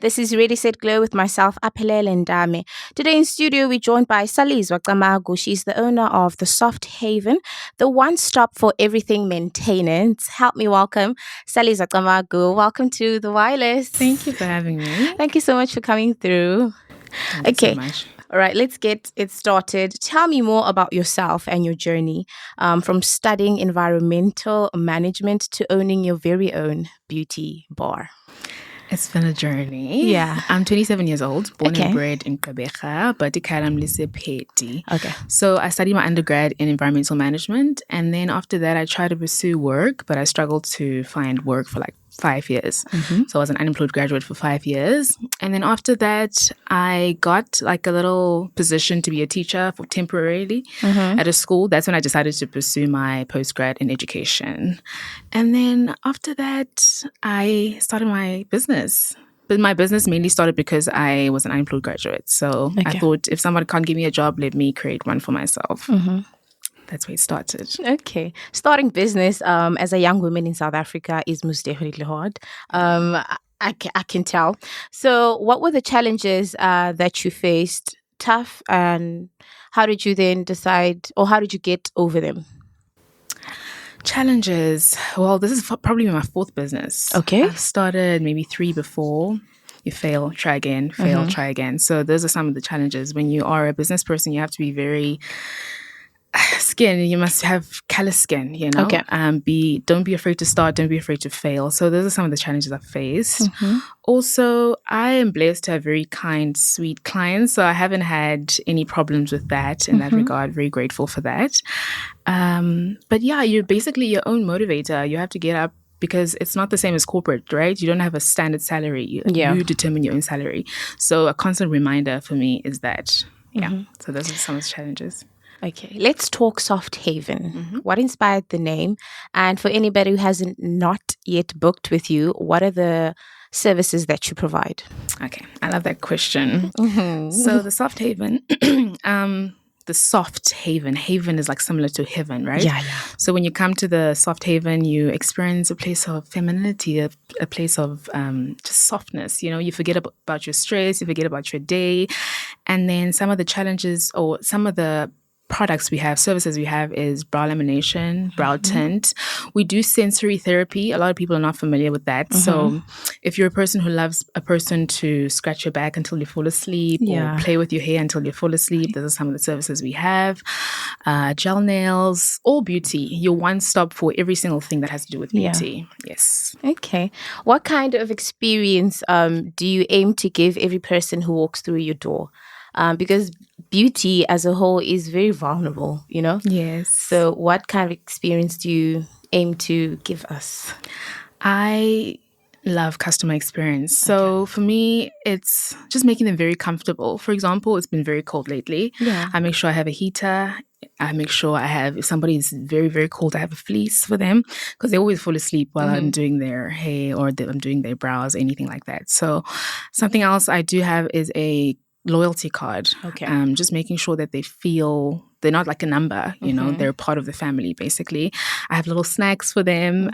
This is Ready, Set, Glow with myself, Aphelele Ntame. Today in studio, we're joined by Salizwa Camagu. She's the owner of the Soft Haven, the one-stop for everything maintenance. Help me welcome Salizwa Camagu. Welcome to The Wireless. Thank you for having me. Thank you so much for coming through. Thank you so much. All right, let's get it started. Tell me more about yourself and your journey from studying environmental management to owning your very own beauty bar. It's been a journey. Yeah. I'm 27 years old, born and bred in Gqeberha, but I'm Lisepeti. Okay. So I studied my undergrad in environmental management, and then after that I tried to pursue work, but I struggled to find work for like 5 years. So I was an unemployed graduate for 5 years. And then after that, I got like a little position to be a teacher for temporarily at a school. That's when I decided to pursue my postgrad in education. And then after that, I started my business. But my business mainly started because I was an unemployed graduate. So I thought if someone can't give me a job, let me create one for myself. That's where it started. Okay. Starting business as a young woman in South Africa is most definitely hard. I can tell. So what were the challenges that you faced? Tough, and how did you then decide, or how did you get over them? Challenges. Well, this is probably my fourth business. Okay. I've started maybe 3 before. You fail, try again, fail, try again. So those are some of the challenges. When you are a business person, you have to be very you must have callous skin, you know. Okay. Don't be afraid to start, don't be afraid to fail. So those are some of the challenges I've faced. Also, I am blessed to have very kind, sweet clients, so I haven't had any problems with that in that regard. Very grateful for that. But yeah, you're basically your own motivator. You have to get up, because it's not the same as corporate, right? You don't have a standard salary. You determine your own salary. So a constant reminder for me is that, so those are some of the challenges. Okay, let's talk Soft Haven. What inspired the name? And for anybody who hasn't not yet booked with you, what are the services that you provide? Okay, I love that question. So the Soft Haven, haven is like similar to heaven, right? Yeah. So when you come to the Soft Haven, you experience a place of femininity, a place of just softness. You know, you forget about your stress, you forget about your day. And then some of the challenges, or some of the products we have, services we have, is brow lamination, brow tint. We do sensory therapy. A lot of people are not familiar with that. So if you're a person who loves a person to scratch your back until you fall asleep, or play with your hair until you fall asleep, those are some of the services we have. Gel nails, all beauty. You're one stop for every single thing that has to do with beauty. Yes. Okay. What kind of experience do you aim to give every person who walks through your door? Because beauty as a whole is very vulnerable, you know? Yes. So what kind of experience do you aim to give us? I love customer experience. So for me, it's just making them very comfortable. For example, it's been very cold lately. I make sure I have a heater. I make sure I have, if somebody is very, very cold, I have a fleece for them, because they always fall asleep while I'm doing their hair, or I'm doing their brows, anything like that. So something else I do have is a loyalty card. Just making sure that they feel they're not like a number, you know, they're part of the family, basically. I have little snacks for them.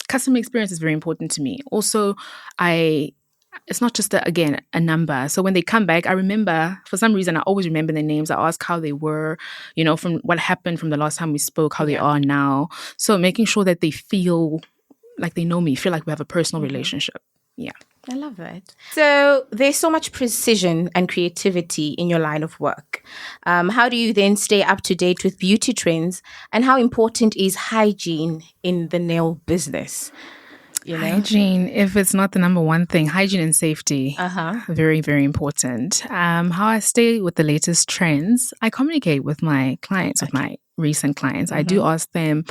Customer experience is very important to me. Also, it's not just a number. So when they come back, I remember, for some reason, I always remember their names. I ask how they were, you know, from what happened from the last time we spoke, how they are now. So making sure that they feel like they know me, feel like we have a personal relationship. Yeah. I love it. So there's so much precision and creativity in your line of work. How do you then stay up to date with beauty trends, and how important is hygiene in the nail business? You know? Hygiene, if it's not the number one thing, hygiene and safety, very, very important. How I stay with the latest trends, I communicate with my clients, with my recent clients. I do ask them,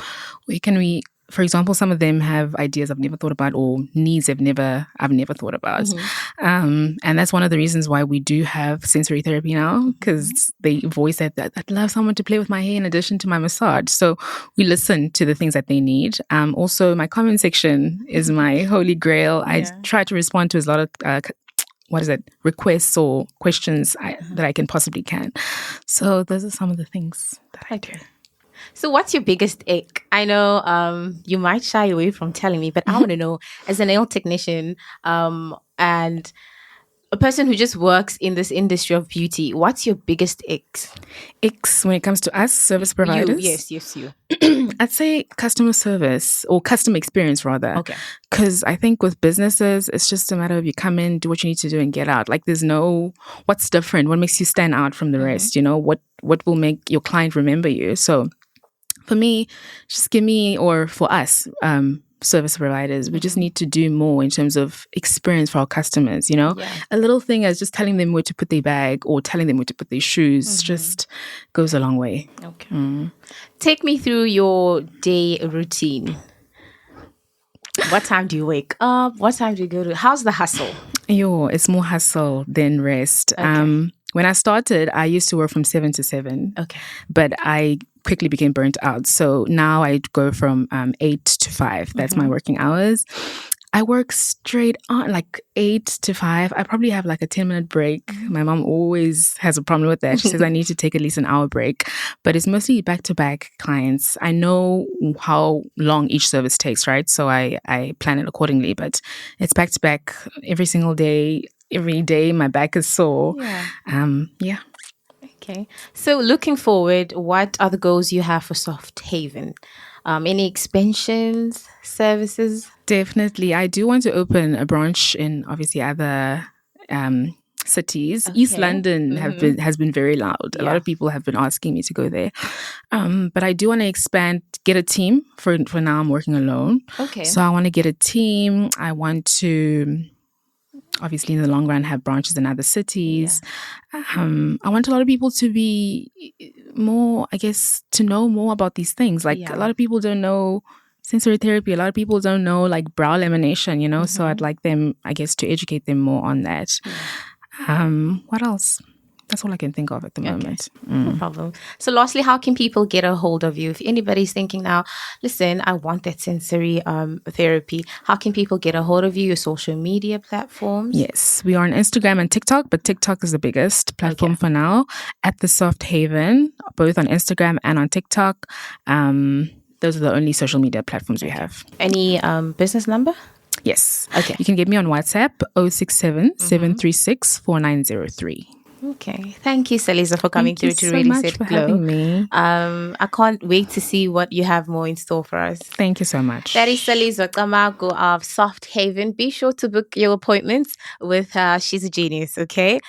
where can we, for example, some of them have ideas I've never thought about, or needs I've never thought about. And that's one of the reasons why we do have sensory therapy now, because they voice that I'd love someone to play with my hair in addition to my massage. So we listen to the things that they need. Also, my comment section is my holy grail. I try to respond to a lot of requests or questions that I possibly can. So those are some of the things that I do. So what's your biggest ache? I know you might shy away from telling me, but I want to know, as a nail technician, and a person who just works in this industry of beauty, what's your biggest X? X when it comes to us, service providers? Yes, you. I'd say customer service or customer experience rather. Okay. Because I think with businesses, it's just a matter of you come in, do what you need to do and get out. Like there's no, what's different? What makes you stand out from the rest? You know, what will make your client remember you? So for me, just give me, or for us, service providers, we just need to do more in terms of experience for our customers, you know? A little thing as just telling them where to put their bag or telling them where to put their shoes just goes a long way. Okay. Take me through your day routine. What time do you wake up? What time do you go to? How's the hustle? It's more hustle than rest. Okay. When I started, I used to work from 7 to 7. Okay. But I quickly became burnt out. So now I go from 8 to 5. That's my working hours. I work straight on like 8 to 5. I probably have like a 10-minute break. My mom always has a problem with that. She says I need to take at least an hour break. But it's mostly back-to-back clients. I know how long each service takes, right? So I plan it accordingly. But it's back-to-back every single day. Every day my back is sore. Yeah. Okay. So looking forward, what are the goals you have for Soft Haven? Any expansions, services? Definitely. I do want to open a branch in obviously other cities. East London has been very loud. A lot of people have been asking me to go there. But I do want to expand, get a team. For now, I'm working alone. Okay. So I want to get a team. I want to obviously in the long run have branches in other cities. I want a lot of people to be more, I guess, to know more about these things. Like a lot of people don't know sensory therapy. A lot of people don't know like brow lamination, you know? So I'd like them, I guess, to educate them more on that. What else? That's all I can think of at the moment. No problem. So lastly, how can people get a hold of you? If anybody's thinking now, listen, I want that sensory therapy, how can people get a hold of you? Your social media platforms? Yes, we are on Instagram and TikTok, but TikTok is the biggest platform for now. At the Soft Haven, both on Instagram and on TikTok. Those are the only social media platforms we have. Any business number? Yes. Okay. You can get me on WhatsApp 067 736 4903. Okay. Thank you, Salizwa, for coming through to Really Set Glow. Having me. I can't wait to see what you have more in store for us. Thank you so much. That is Salizwa Camagu of Soft Haven. Be sure to book your appointments with her. She's a genius, okay?